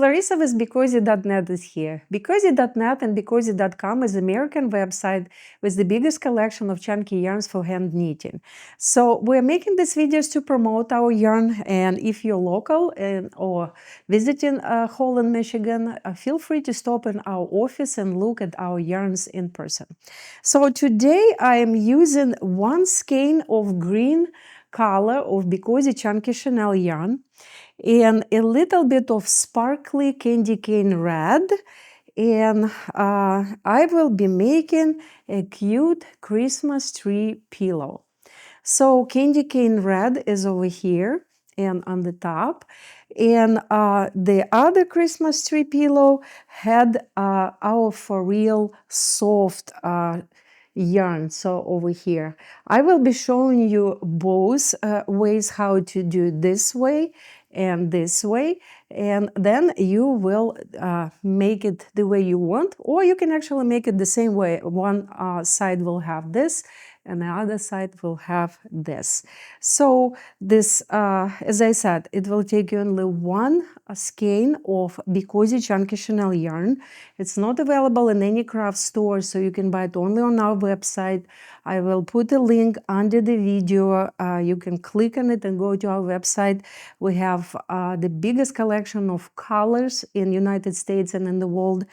Larissa with BeCozi.net is here. BeCozi.net and BeCozi.com is an American website with the biggest collection of chunky yarns for hand knitting. So we're making these videos to promote our yarn, and if you're local or visiting Holland, Michigan, feel free to stop in our office and look at our yarns in person. So today I am using one skein of green color of BeCozi Chunky Chenille Yarn and a little bit of sparkly candy cane red, and I will be making a cute Christmas tree pillow. So candy cane red is over here and on the top, and the other Christmas tree pillow had our for real soft yarn, so over here. I will be showing you both ways how to do this way and this way, and then you will make it the way you want, or you can actually make it the same way. One side will have this and the other side will have this. So this, as I said, it will take you only one skein of BeCozi Chunky Chenille Yarn. It's not available in any craft store, so you can buy it only on our website. I will put a link under the video. You can click on it and go to our website. We have the biggest collection of colors in the United States and in the world,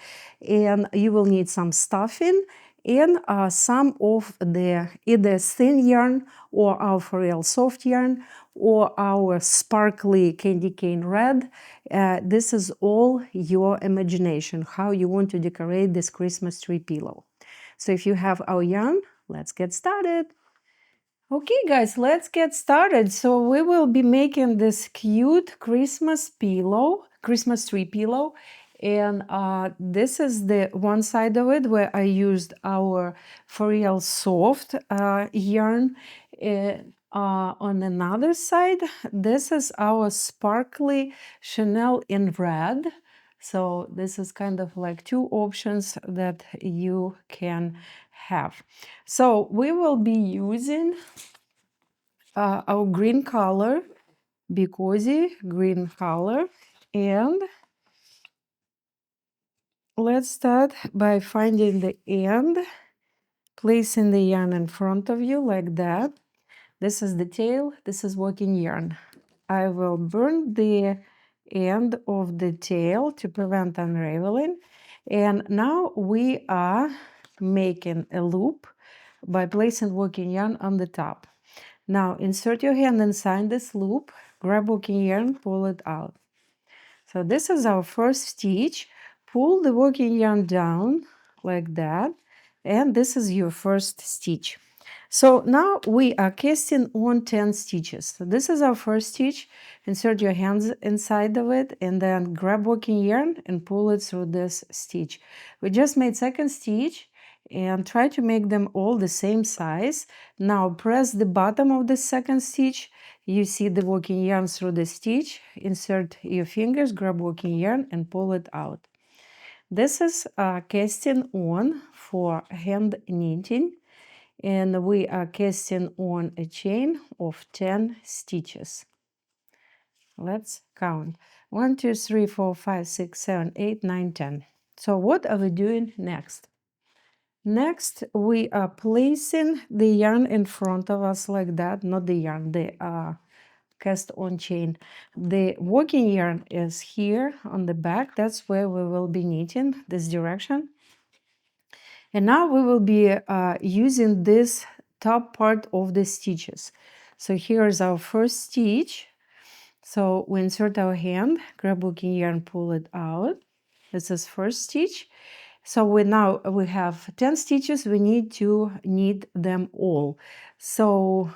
and you will need some stuffing and some of the either thin yarn or our for real soft yarn or our sparkly candy cane red. This is all your imagination, how you want to decorate this Christmas tree pillow. So if you have our yarn, let's get started. Okay guys, let's get started. So we will be making this cute Christmas pillow, Christmas tree pillow, and this is the one side of it where I used our for real soft yarn. On another side, this is our sparkly chenille in red. So this is kind of like two options that you can have. So we will be using our green color, BeCozi green color, and let's start by finding the end, placing the yarn in front of you like that. This is the tail, this is working yarn. I will burn the end of the tail to prevent unraveling, and now we are making a loop by placing working yarn on the top. Now insert your hand inside this loop, grab working yarn, pull it out. So this is our first stitch. Pull the working yarn down like that, and this is your first stitch. So now we are casting on 10 stitches. So this is our first stitch. Insert your hands inside of it and then grab working yarn and pull it through this stitch. We just made second stitch and try to make them all the same size. Now press the bottom of the second stitch. You see the working yarn through the stitch. Insert your fingers, grab working yarn and pull it out. This is casting on for hand knitting, and we are casting on a chain of 10 stitches. Let's count. 1, 2, 3, 4, 5, 6, 7, 8, 9, 10. So what are we doing next? Next, we are placing the yarn in front of us like that, not the yarn, the cast on chain. The working yarn is here on the back. That's where we will be knitting, this direction. And now we will be using this top part of the stitches. So here is our first stitch. So we insert our hand, grab working yarn, pull it out. This is first stitch. So we have 10 stitches. We need to knit them all. So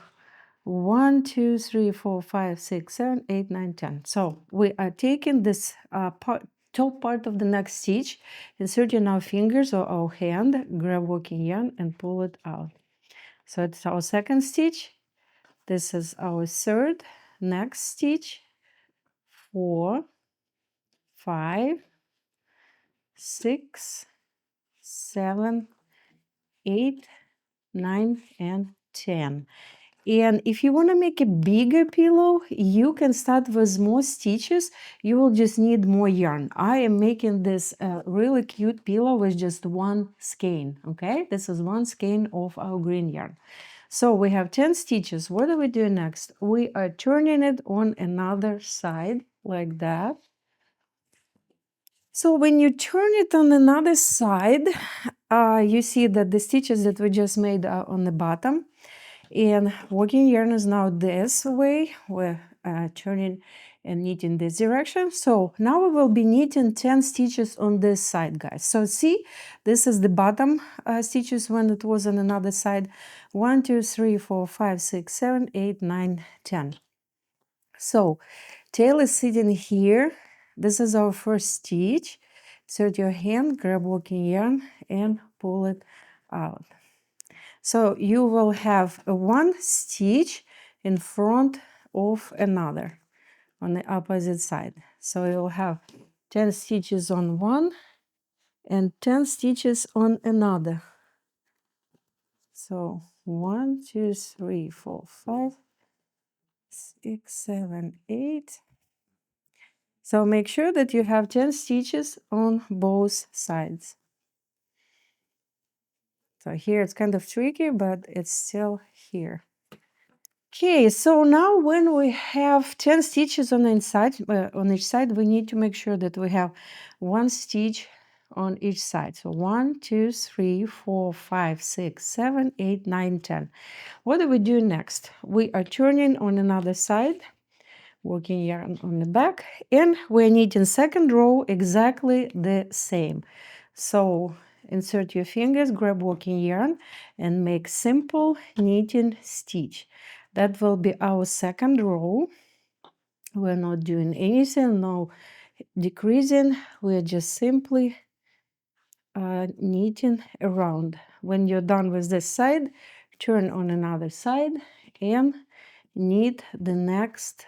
1, 2, 3, 4, 5, 6, 7, 8, 9, 10. So we are taking this top part of the next stitch, inserting our fingers or our hand, grab working yarn and pull it out. So it's our second stitch. This is our third, next stitch, 4, 5, 6, 7, 8, 9, and 10. And if you want to make a bigger pillow, you can start with more stitches. You will just need more yarn. I am making this really cute pillow with just one skein, okay? This is one skein of our green yarn. So we have 10 stitches. What do we do next? We are turning it on another side like that. So when you turn it on another side, you see that the stitches that we just made are on the bottom. And working yarn is now this way. We're turning and knitting this direction. So now we will be knitting 10 stitches on this side, guys. So see, this is the bottom stitches when it was on another side. 1, 2, 3, 4, 5, 6, 7, 8, 9, 10. So tail is sitting here. This is our first stitch. Insert your hand, grab working yarn, and pull it out. So you will have one stitch in front of another on the opposite side. So you'll have 10 stitches on one and 10 stitches on another. So 1, 2, 3, 4, 5, 6, 7, 8. So make sure that you have 10 stitches on both sides. So here it's kind of tricky, but it's still here. Okay, so now when we have 10 stitches on each side, we need to make sure that we have one stitch on each side. So 1, 2, 3, 4, 5, 6, 7, 8, 9, 10. What do we do next? We are turning on another side, working yarn on the back, and we're knitting second row exactly the same. So insert your fingers, grab working yarn, and make simple knitting stitch. That will be our second row. We're not doing anything, no decreasing. We're just simply knitting around. When you're done with this side, turn on another side and knit the next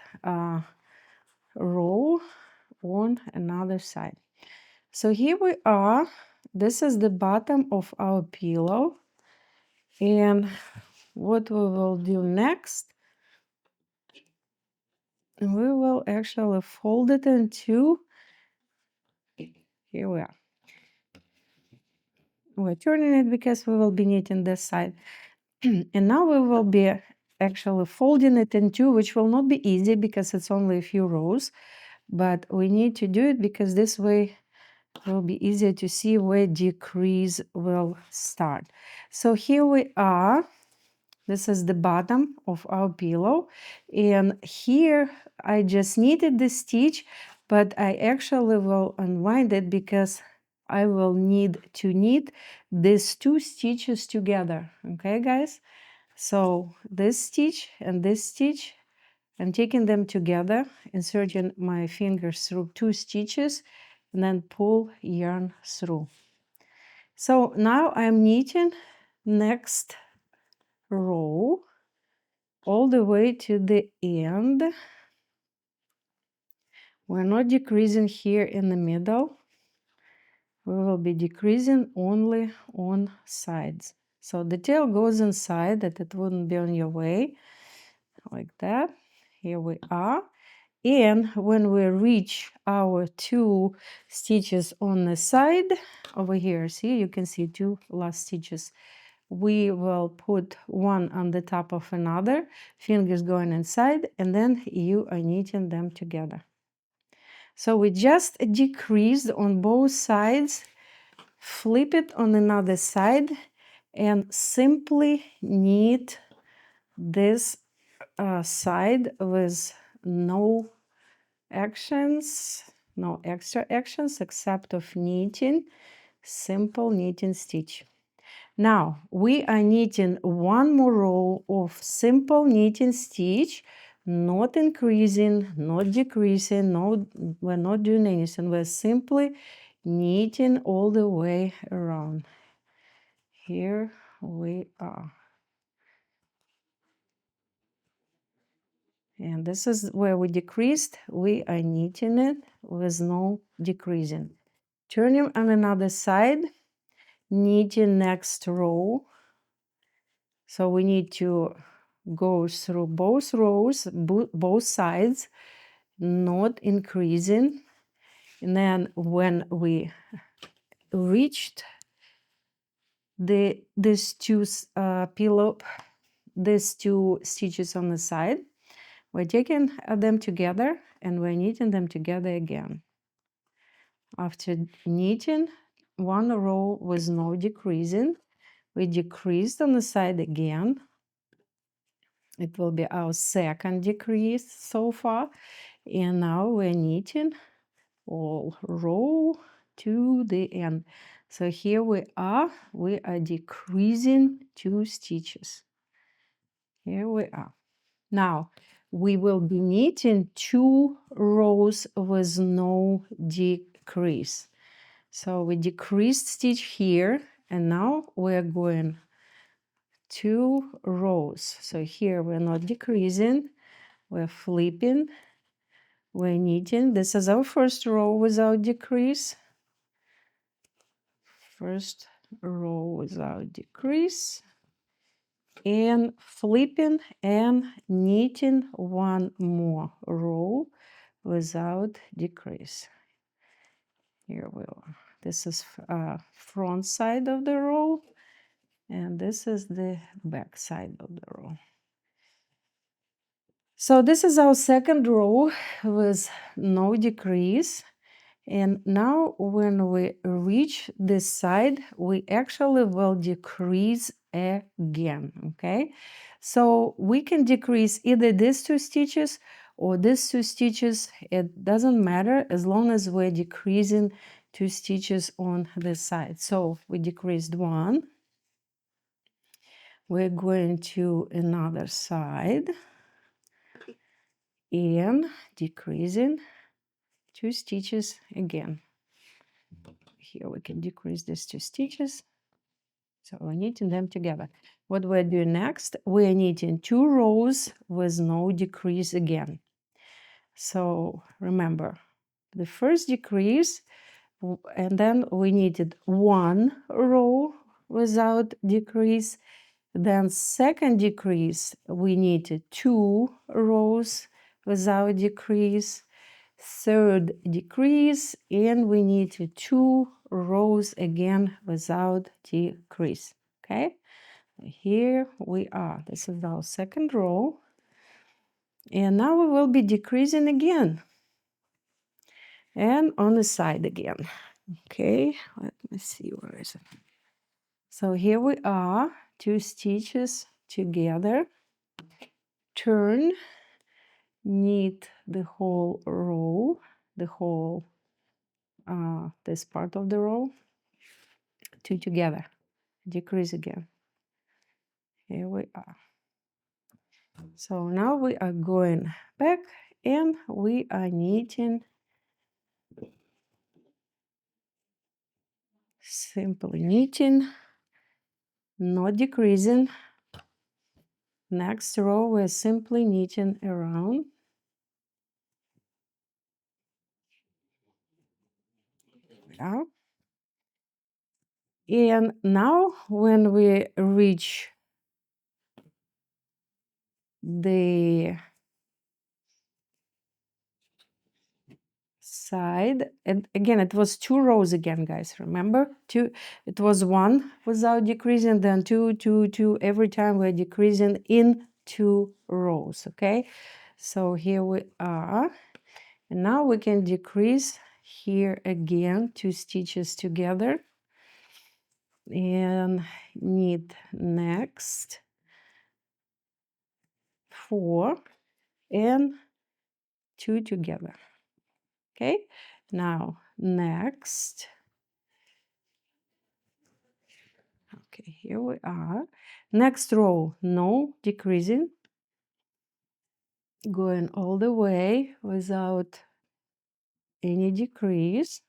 row on another side. So here we are. This is the bottom of our pillow. And what we will do next, we will actually fold it in two. Here we are. We're turning it because we will be knitting this side. And now we will be actually folding it in two, which will not be easy because it's only a few rows. But we need to do it because this way it will be easier to see where decrease will start. So here we are. This is the bottom of our pillow, and here I just knitted the stitch, but I actually will unwind it because I will need to knit these two stitches together. Okay, guys? So this stitch and this stitch, I'm taking them together, inserting my fingers through two stitches, and then pull yarn through. So now I'm knitting next row all the way to the end. We're not decreasing here in the middle. We will be decreasing only on sides. So the tail goes inside, that it wouldn't be on your way, like that. Here we are. And when we reach our two stitches on the side, over here, see, you can see two last stitches. We will put one on the top of another, fingers going inside, and then you are knitting them together. So we just decreased on both sides, flip it on another side, and simply knit this side with no actions, no extra actions except of knitting, simple knitting stitch. Now we are knitting one more row of simple knitting stitch, not increasing, not decreasing, no, we're not doing anything. We're simply knitting all the way around. Here we are. And this is where we decreased. We are knitting it with no decreasing. Turning on another side, knitting next row. So we need to goes through both rows, both sides, not increasing. And then when we reached these two these two stitches on the side, we're taking them together and we're knitting them together again. After knitting one row with no decreasing, we decreased on the side again. It will be our second decrease so far, and now we're knitting all row to the end. So here we are decreasing 2 stitches. Here we are. Now we will be knitting 2 rows with no decrease. So we decreased stitch here, and now we're going 2 rows. So here we're not decreasing, we're flipping, we're knitting. This is our first row without decrease. First row without decrease, and flipping and knitting one more row without decrease. Here we are. This is front side of the row, and this is the back side of the row. So this is our second row with no decrease. And now when we reach this side, we actually will decrease again, okay? So we can decrease either these 2 stitches or these 2 stitches. It doesn't matter as long as we're decreasing 2 stitches on this side. So we decreased 1. We're going to another side and decreasing 2 stitches again. Here we can decrease these 2 stitches. So we're knitting them together. What we're doing next, we're knitting 2 rows with no decrease again. So remember, the first decrease, and then we knitted 1 row without decrease. Then second decrease, we knitted 2 rows without decrease. Third decrease, and we knitted 2 rows again without decrease. Okay, here we are. This is our second row, and now we will be decreasing again and on the side again. Okay, let me see, where is it? So here we are, 2 stitches together, turn, knit the whole row, the whole this part of the row, 2 together, decrease again. Here we are. So now we are going back and we are knitting, simply knitting, not decreasing. Next row we're simply knitting around. Yeah. And now when we reach the side, and again it was 2 rows again, guys, remember? 2, it was 1 without decreasing, then 2, 2, 2. Every time we're decreasing in 2 rows. Okay, so here we are, and now we can decrease here again 2 stitches together and knit next 4 and 2 together. Okay, now next, okay, here we are, next row, no decreasing, going all the way without any decrease.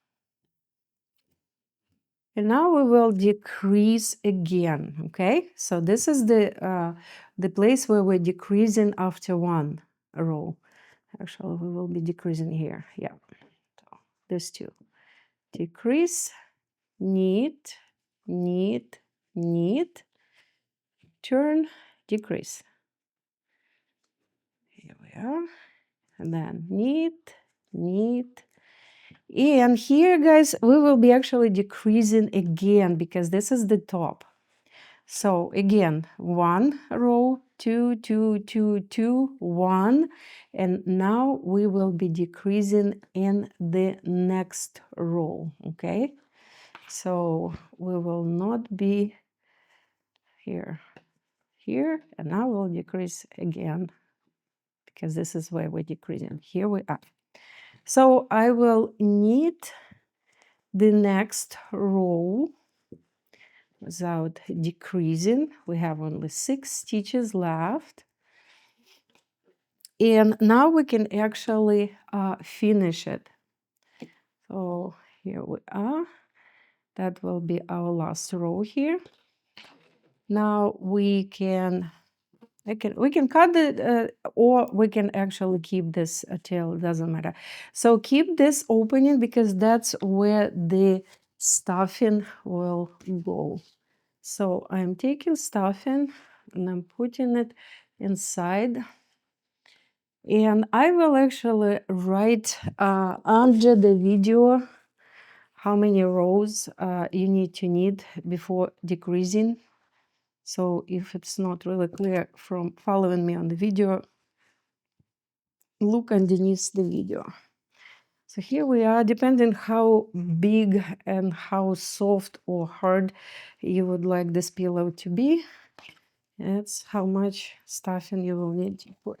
And now we will decrease again. Okay, so this is the place where we're decreasing after 1 row. Actually, we will be decreasing here. Yeah, so these 2, decrease, knit, knit, knit, turn, decrease. Here, and then knit, knit. And here, guys, we will be actually decreasing again because this is the top. So again, 1 row, 2, 2, 2, 2, 1, and now we will be decreasing in the next row, okay? So we will not be here, here, and now we'll decrease again because this is where we're decreasing. Here we are. So I will knit the next row without decreasing. We have only 6 stitches left. And now we can actually finish it. So here we are. That will be our last row here. Now we can cut it, or we can actually keep this tail. It doesn't matter. So keep this opening because that's where the stuffing will go. So I'm taking stuffing and I'm putting it inside. And I will actually write under the video how many rows you need to knit before decreasing. So if it's not really clear from following me on the video, look underneath the video. So here we are, depending how big and how soft or hard you would like this pillow to be. That's how much stuffing you will need to put.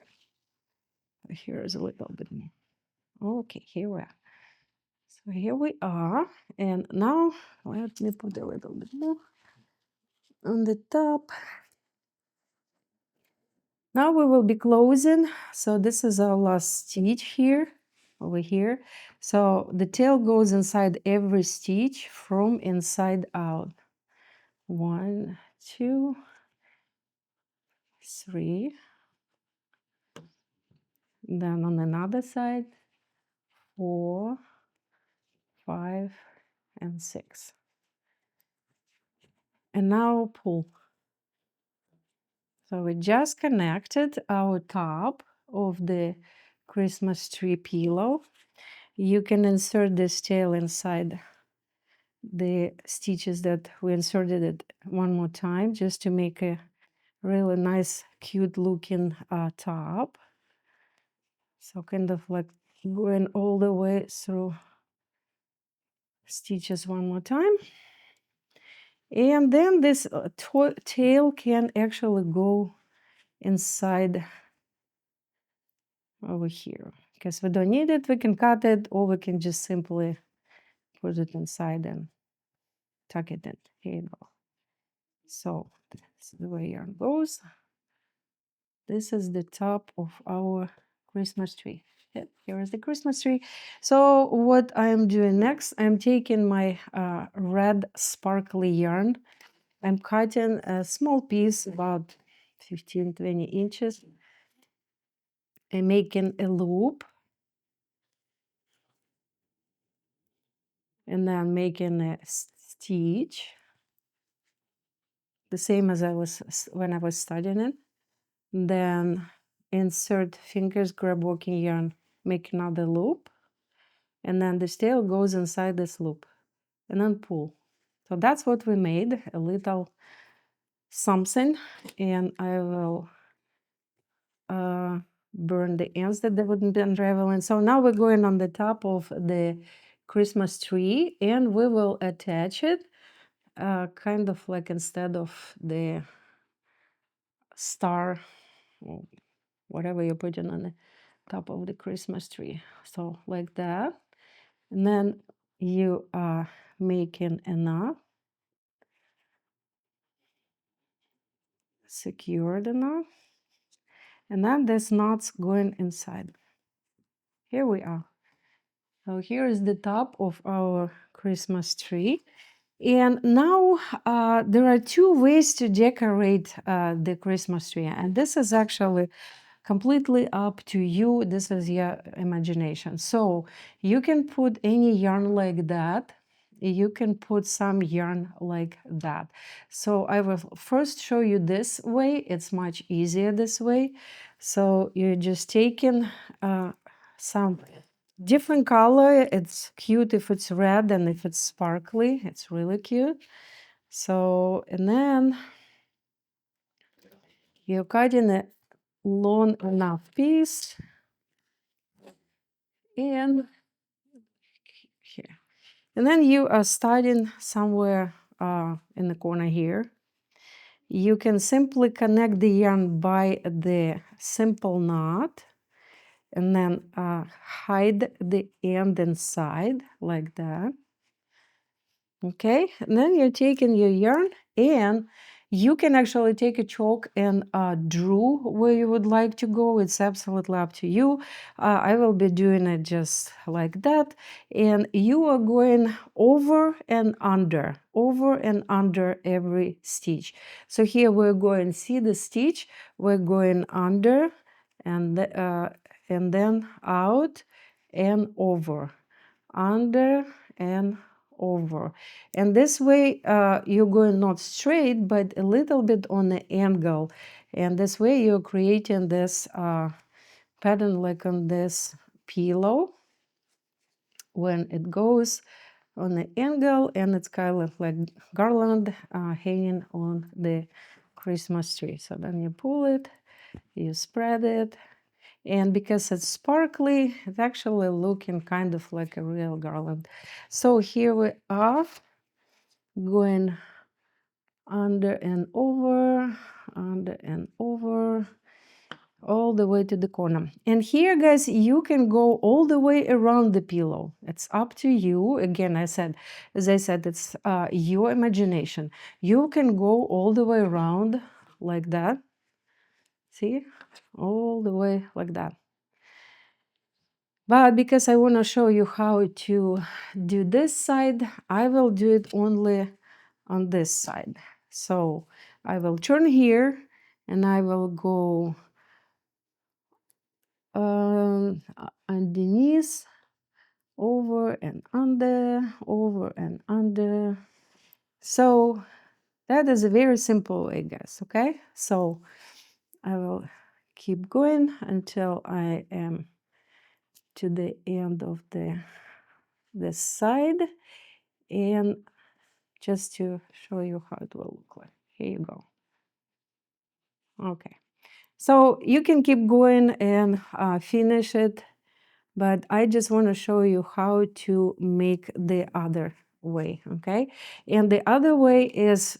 Here's a little bit more. Okay, here we are. So here we are, and now let me put a little bit more on the top. Now we will be closing. So this is our last stitch here, over here. So the tail goes inside every stitch from inside out. 1, 2, 3. Then on another side, 4, 5, and 6. And now pull. So we just connected our top of the Christmas tree pillow. You can insert this tail inside the stitches that we inserted it one more time just to make a really nice, cute looking top. So kind of like going all the way through stitches one more time. And then this tail can actually go inside over here. Because we don't need it, we can cut it, or we can just simply put it inside and tuck it in. Here you go. So that's the way yarn goes. This is the top of our Christmas tree. Yep, here is the Christmas tree. So what I'm doing next, I'm taking my red sparkly yarn. I'm cutting a small piece, about 15-20 inches, and making a loop. And then making a stitch, the same as I was when I was studying it. Then insert fingers, grab working yarn, make another loop, and then the tail goes inside this loop, and then pull. So that's what we made, a little something, and I will burn the ends that they wouldn't be unraveling. So now we're going on the top of the Christmas tree, and we will attach it kind of like instead of the star or whatever you're putting on the top of the Christmas tree. So like that. And then you are making a knot, secure the knot, and then this knot's going inside. Here we are. So here is the top of our Christmas tree. And now there are 2 ways to decorate the Christmas tree. And this is actually completely up to you. This is your imagination. So you can put any yarn like that you can put some yarn like that. So I will first show you this way. It's much easier this way. So you're just taking some different color. It's cute if it's red, and if it's sparkly, it's really cute. So, and then you're cutting a long enough piece, and here. And then you are starting somewhere in the corner here. You can simply connect the yarn by the simple knot, and then hide the end inside like that. Okay, and then you're taking your yarn, and you can actually take a chalk and draw where you would like to go. It's absolutely up to you. I will be doing it just like that, and you are going over and under every stitch. So here we're going, see the stitch, we're going under, and then out and over, under and over. And this way you're going not straight but a little bit on the angle, and this way you're creating this pattern like on this pillow when it goes on the angle, and it's kind of like garland hanging on the Christmas tree. So then you pull it, you spread it, and because it's sparkly, it's actually looking kind of like a real garland. So here we are going under and over, all the way to the corner. And here, guys, you can go all the way around the pillow. It's up to you. Again, as I said, it's your imagination. You can go all the way around like that. See? All the way like that. But because I want to show you how to do this side, I will do it only on this side. So I will turn here, and I will go underneath, over and under. So that is a very simple way, guys, okay? So I will keep going until I am to the end of this side, and just to show you how it will look like. Here you go. Okay, so you can keep going and finish it, but I just want to show you how to make the other way, okay? And the other way is,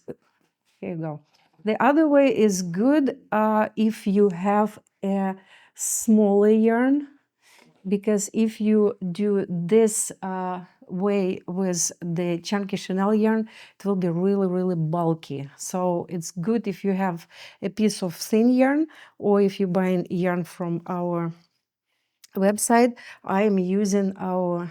here you go. The other way is good if you have a smaller yarn, because if you do this way with the Chunky Chenille yarn, it will be really, really bulky. So it's good if you have a piece of thin yarn, or if you buy yarn from our website. I am using our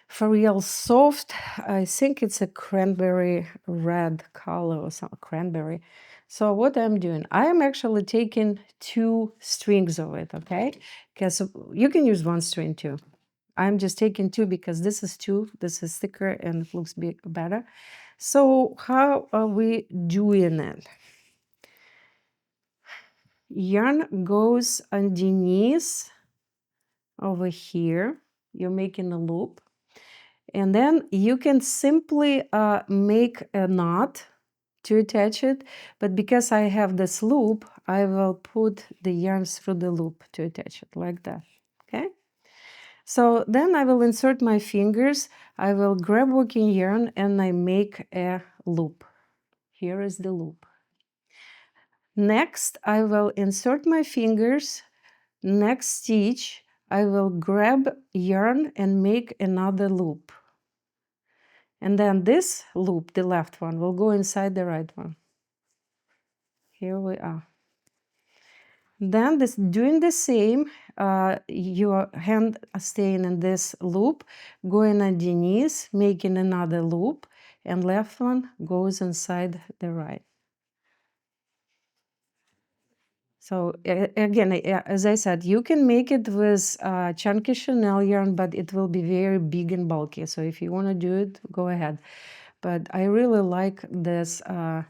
For Real Soft. I think it's a cranberry red color or some cranberry. So what I'm doing, I am actually taking 2 strings of it, okay? Because you can use 1 string too. I'm just taking 2 because this is 2, this is thicker and it looks better. So how are we doing it? Yarn goes underneath over here. You're making a loop. And then you can simply make a knot to attach it, but because I have this loop, I will put the yarn through the loop to attach it like that, okay? So then I will insert my fingers, I will grab working yarn, and I make a loop. Here is the loop. Next, I will insert my fingers, next stitch, I will grab yarn and make another loop. And then this loop, the left one, will go inside the right one. Here we are. Then doing the same, your hand staying in this loop, going underneath, making another loop, and left one goes inside the right. So again, as I said, you can make it with chunky chenille yarn, but it will be very big and bulky. So if you want to do it, go ahead. But I really like this for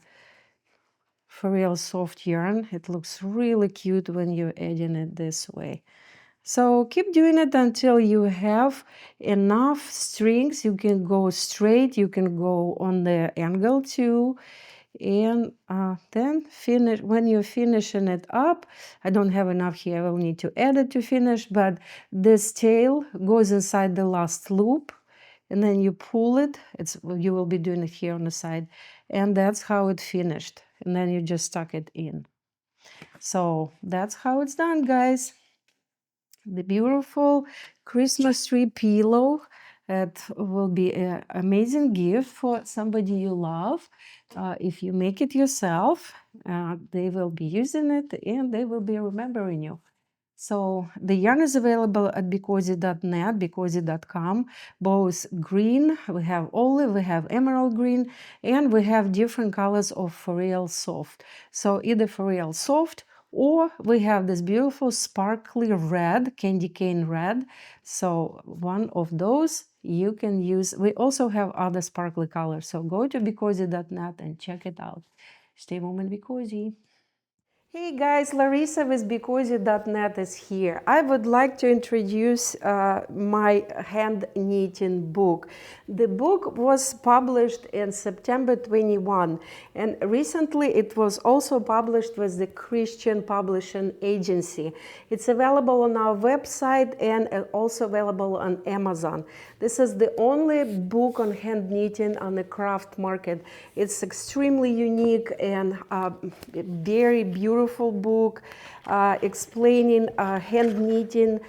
real soft yarn. It looks really cute when you're adding it this way. So keep doing it until you have enough strings. You can go straight, you can go on the angle too. And then finish. When you're finishing it up, I don't have enough here, I will need to add it to finish, but this tail goes inside the last loop, and then you pull it. You will be doing it here on the side, and that's how it finished, and then you just tuck it in. So that's how it's done, guys. The beautiful Christmas tree pillow. It will be an amazing gift for somebody you love. If you make it yourself, they will be using it and they will be remembering you. So the yarn is available at BeCozi.net, BeCozi.com, both green, we have olive, we have emerald green, and we have different colors of for real soft. So either for real soft, or we have this beautiful sparkly red, candy cane red. So one of those you can use. We also have other sparkly colors. So go to BeCozi.net and check it out. Stay warm and be cozy. Hey guys, Larissa with BeCozi.net is here. I would like to introduce my hand knitting book. The book was published in September 21, and recently it was also published with the Christian Publishing Agency. It's available on our website and also available on Amazon. This is the only book on hand knitting on the craft market. It's extremely unique and very beautiful book explaining hand knitting,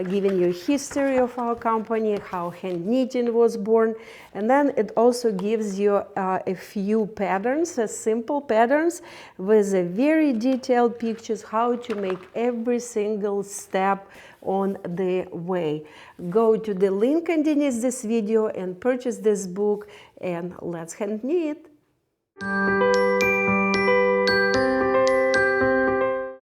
giving you history of our company, how hand knitting was born, and then it also gives you a few patterns, simple patterns with a very detailed pictures how to make every single step on the way. Go to the link underneath this video and purchase this book, and let's hand knit.